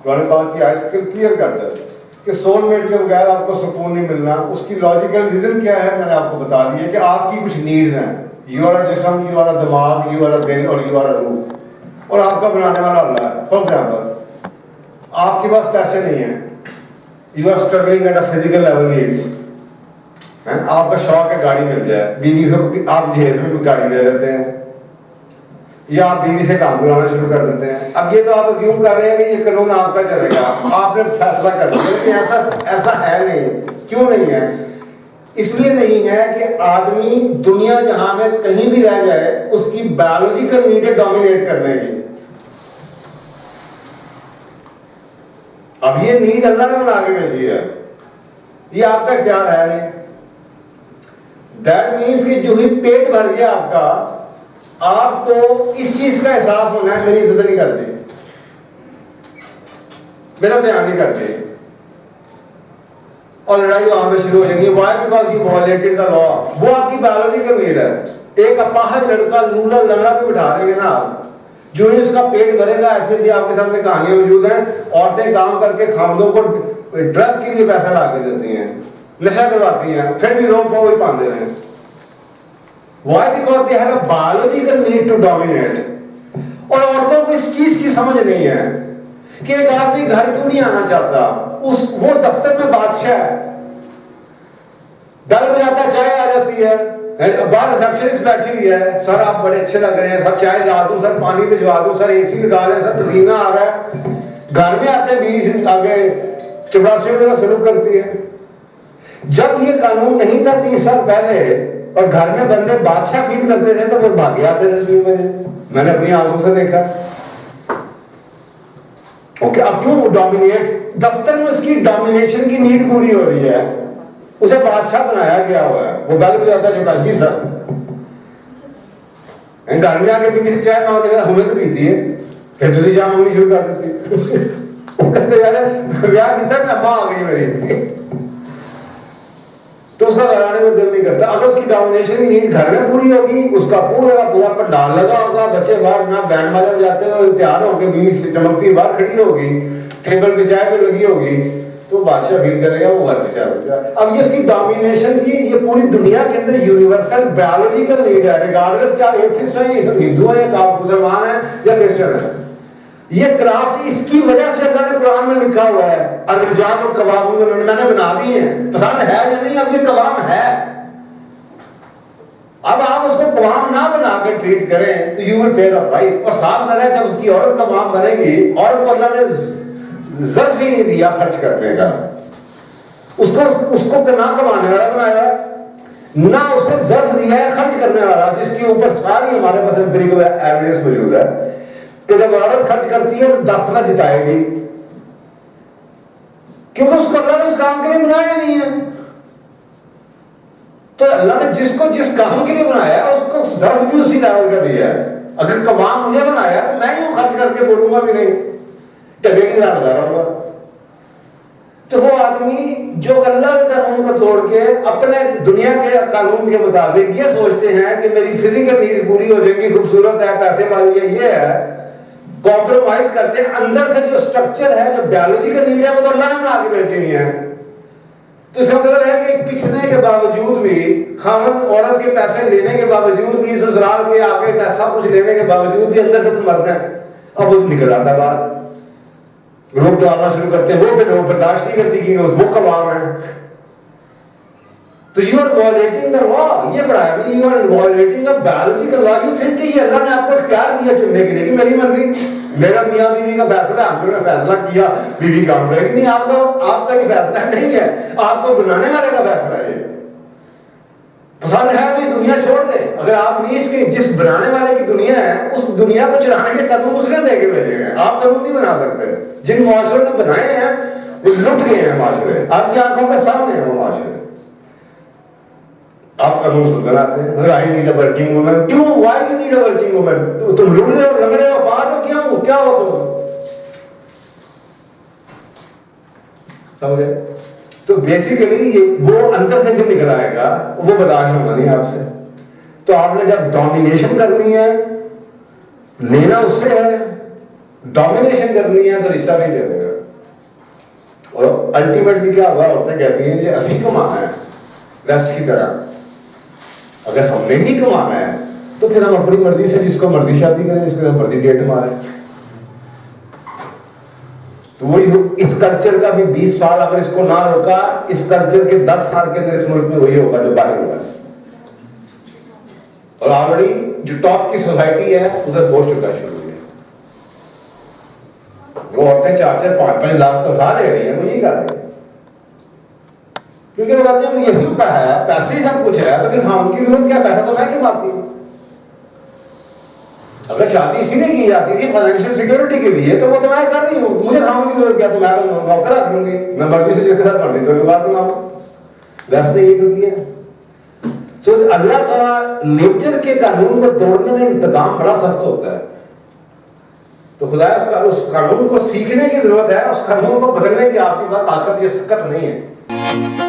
قرآن پاک کی آیت کلیئر کرتا ہے کہ سول میٹ کے بغیر آپ کو سکون نہیں ملنا. اس کی لاجیکل ریزن کیا ہے؟ میں نے آپ کو بتا دیا کہ آپ کی کچھ نیڈز ہیں. یو آر اے جسم, یو آر اے دماغ, یو آر اے دل اور یو آر اے روح, اور آپ کا بنانے والا اللہ ہے. فار ایگزامپل آپ کے پاس پیسے نہیں ہیں, you are struggling at a physical level needs. آپ کا شوق ہے گاڑی مل جائے, بیوی کو آپ جہیز میں بھی گاڑی لے لیتے ہیں, یا آپ بیوی سے کام کرانا شروع کر دیتے ہیں. اب یہ تو آپ ازیوم کر رہے ہیں کہ یہ قانون آپ کا چلے گا, آپ نے فیصلہ کر دیا, لیکن ایسا ہے نہیں. کیوں نہیں ہے؟ اس لیے نہیں ہے کہ آدمی دنیا جہاں میں کہیں بھی رہ جائے اس کی بایولوجیکل نیڈ ڈومینیٹ کرنے کی. اب یہ نیڈ اللہ نے بنا کے بھیجی ہے, یہ آپ کا اختیار ہے نہیں. دیٹ مینس کہ جو ہی پیٹ بھر گیا آپ کا, آپ کو اس چیز کا احساس ہونا ہے میری عزت نہیں کرتے, میرا دھیان نہیں کرتے, اور لڑائی وہاں پہ شروع ہو جائے گی. وائی بیکاز یو وائلیٹڈ دی لا. وہ آپ کی بایولوجیکل نیڈ ہے. ایک اپاہج لڑکا لولا لنگڑا پہ بٹھا دیں گے نا آپ, جو ہی اس کا پیٹ بھرے گا, ایسے ایسے آپ کے سامنے کہانیاں موجود ہیں. عورتیں کام کر کے خامدوں کو ڈرگ کے لیے پیسہ لا کے دیتی ہیں, نشہ کرواتی ہیں, پھر بھی لوگ وہی پاندے رہے ہیں. Why? Because they have a biological need to dominate. اور عورتوں کو اس چیز کی سمجھ نہیں ہے کہ ایک آدمی گھر کیوں نہیں آنا چاہتا. وہ دفتر میں بادشاہ ہے, بیل بجاتا چائے آ جاتی ہے, باہر ریسپشنسٹ بیٹھی ہوئی ہے, سر آپ بڑے اچھے لگ رہے ہیں, سر چائے لا دوں, سر پانی بھجوا دوں, سر اے سی لگا لیں, سر پسینہ آ رہا ہے. گھر میں آتے ہیں بیوی آگے چپڑاسی وغیرہ سلوک کرتی ہے. جب یہ قانون نہیں تھا 30 سال پہلے اور گھر میں بندے بادشاہ فیل کرتے تھے تو وہ بھاگے آتے تھے 3 بجے. میں نے اپنی آنکھوں سے دیکھا. اوکے, اب کیوں ڈومینیٹ؟ دفتر میں اس کی ڈومینیشن کی نیڈ پوری ہو رہی ہے, اسے بادشاہ بنایا گیا ہوا ہے. وہ بیل بجاتا ہے, جی سر. گھر میں آ کے بیوی سے چائے مانگتے ہیں, ہمیں تو پیتی ہے, پھر دوسری چائے مانگنی شروع کر دیتی. وہ کہتے یار بیاہ کیتا ہے, ماں آ گئی میری, تو اس کا گھرانے کو دل نہیں کرتا. اگر اس کی ڈومینیشن کی نیڈ گھر میں پوری ہوگی, اس کا پورا پنڈال لگا ہوگا, بچے باہر جناب بینڈ باجا بجاتے ہوئے تیار ہو کے, بیوی سے چمکتی باہر کھڑی ہوگی, ٹیبل پہ چائے پہ لگی ہوگی, تو بادشاہ فیل کرے گا, وہ گھر سے چائے پیتا ہے. اب یہ اس کی ڈومینیشن کی یہ پوری دنیا کے اندر یونیورسل بایولوجیکل نیڈ ہے, ریگارڈلیس کہ آپ ایتھسٹ ہیں, ہندو ہیں, یا مسلمان ہیں, یا کرسچن ہیں. یہ کرافٹ اس کی وجہ سے اللہ نے قرآن میں لکھا ہوا ہے, الرجال والقوامون, میں نے بنا دی ہیں. پسند ہے یا نہیں, اب یہ قوام ہے. اب آپ اس کو قوام نہ بنا کے ٹریٹ کریں تو you will pay the price. اور صاف ظاہر ہے جب اس کی عورت قوام بنے گی, عورت کو اللہ نے ظرف ہی نہیں دیا خرچ کرنے کا, اس کو نہ کمانے والا بنایا, نہ اسے ظرف دیا ہے خرچ کرنے والا, جس کے اوپر ساری ہمارے پاس امپیریکل ایویڈنس موجود ہے کہ جب عورت خرچ کرتی ہے تو 10 دفعہ جتائے گی, کیونکہ اس کو اللہ نے اس کام کے لیے بنایا نہیں ہے. تو اللہ نے جس کو جس کام کے لیے بنایا ہے اس کو ظرف بھی اسی لیول کا دیا ہے. اگر قوام مجھے بنایا تو میں یوں خرچ کر کے بولوں گا بھی نہیں, ٹگے کی طرح بتا رہا ہوں. تو وہ آدمی جو اللہ کے قانون کو توڑ کے اپنے دنیا کے قانون کے مطابق یہ سوچتے ہیں کہ میری فزیکل نیڈ پوری ہو جائے گی, خوبصورت ہے, پیسے والی ہے, یہ ہے, کمپرومائز کرتے ہیں. اندر سے جو سٹرکچر ہے, جو بایولوجیکل نیڈ ہے, وہ تو اللہ نے بنا کے بھیجی ہوئی ہے. تو اس کا مطلب ہے کہ پچھنے کے باوجود بھی, خاوند عورت کے پیسے لینے کے باوجود بھی, سسرال کے آگے پیسہ کچھ لینے کے باوجود بھی اندر سے تو مرد ہے. اب وہ نکل آتا باہر, روک ڈالنا شروع کرتے ہیں, وہ پھر لوگ برداشت نہیں کرتی کہ وہ قوام ہے. تو you are violating the law. یہ بڑا ہے, you are violating a biological law. You think کہ یہ اللہ نے آپ کو اختیار دیا چننے کے لیے کہ میری مرضی, میرا میاں بیوی کا فیصلہ, ہم نے فیصلہ کیا بیوی کام کرے گی. نہیں, آپ کا یہ فیصلہ نہیں ہے, آپ کو بنانے والے کا فیصلہ ہے. پسند ہے تو یہ دنیا چھوڑ دے. اگر آپ نہیں, اس کی جس بنانے والے کی دنیا ہے, اس دنیا کو چلانے کے قانون اس نے دے کے بھیجے ہیں. آپ قانون نہیں بنا سکتے. جن معاشروں نے بنائے ہیں وہ لٹ گئے ہیں معاشرے, آپ کی آنکھوں کے سامنے ہیں وہ معاشرے. آپ قانون خود بناتے ہیں. I need a working woman. کیوں? Why you need a working woman? تم لوڑے ہو, لگ رہے ہو, بات ہو, کیا ہو تم؟ سمجھے؟ تو بیسیکلی وہ اندر سے بھی نکل آئے گا, وہ برداشت ہوگا نہیں آپ سے. تو آپ نے جب ڈومینیشن کرنی ہے, لینا اس سے ہے, ڈومینیشن کرنی ہے, تو رشتہ نہیں چلے گا. اور الٹیمیٹلی کیا ہوا، عورتیں کہتی ہیں یہ اسی کمانا ہے ویسٹ کی طرح، اگر ہم نے ہی کمانا ہے تو پھر ہم اپنی مرضی سے جس کو مرضی شادی کریں، جس کو مرضی ڈیٹ ماریں. تو وہی اس کلچر کا بھی 20 سال اگر اس کو نہ روکا، اس کلچر کے 10 سال کے اندر اس ملک میں وہی ہوگا جو باہر ہوگا. اور آلریڈی جو ٹاپ کی سوسائٹی ہے ادھر پہنچ چکا شروع میں. جو عورتیں 4-4 5-5 لاکھ تنخواہ لے رہی ہیں وہ یہی کر رہی ہیں، کیونکہ وہ کہتے ہیں یہی ہوتا ہے، پیسے ہی سب کچھ ہے، تو پھر خاوند کی ضرورت کیا، پیسہ تو میں کیوں مارتی ہوں. اگر شادی اسی نے کی جاتی تھی فائنینشیل سیکورٹی کے لیے تو وہ تو میں کر رہی ہوں، مجھے خاوند کی ضرورت کیا، تو میں تو نوکر رکھ لوں گی، میں مرضی سے جس کے ساتھ مرضی کروں بات بناؤں. ویسے یہی تو کیا. سو اللہ کا نیچر کے قانون کو توڑنے کا انتقام بڑا سخت ہوتا ہے. تو خدا اس قانون کو سیکھنے کی ضرورت ہے، اس قانون کو بدلنے کی آپ کی بات طاقت یہ سکت نہیں ہے.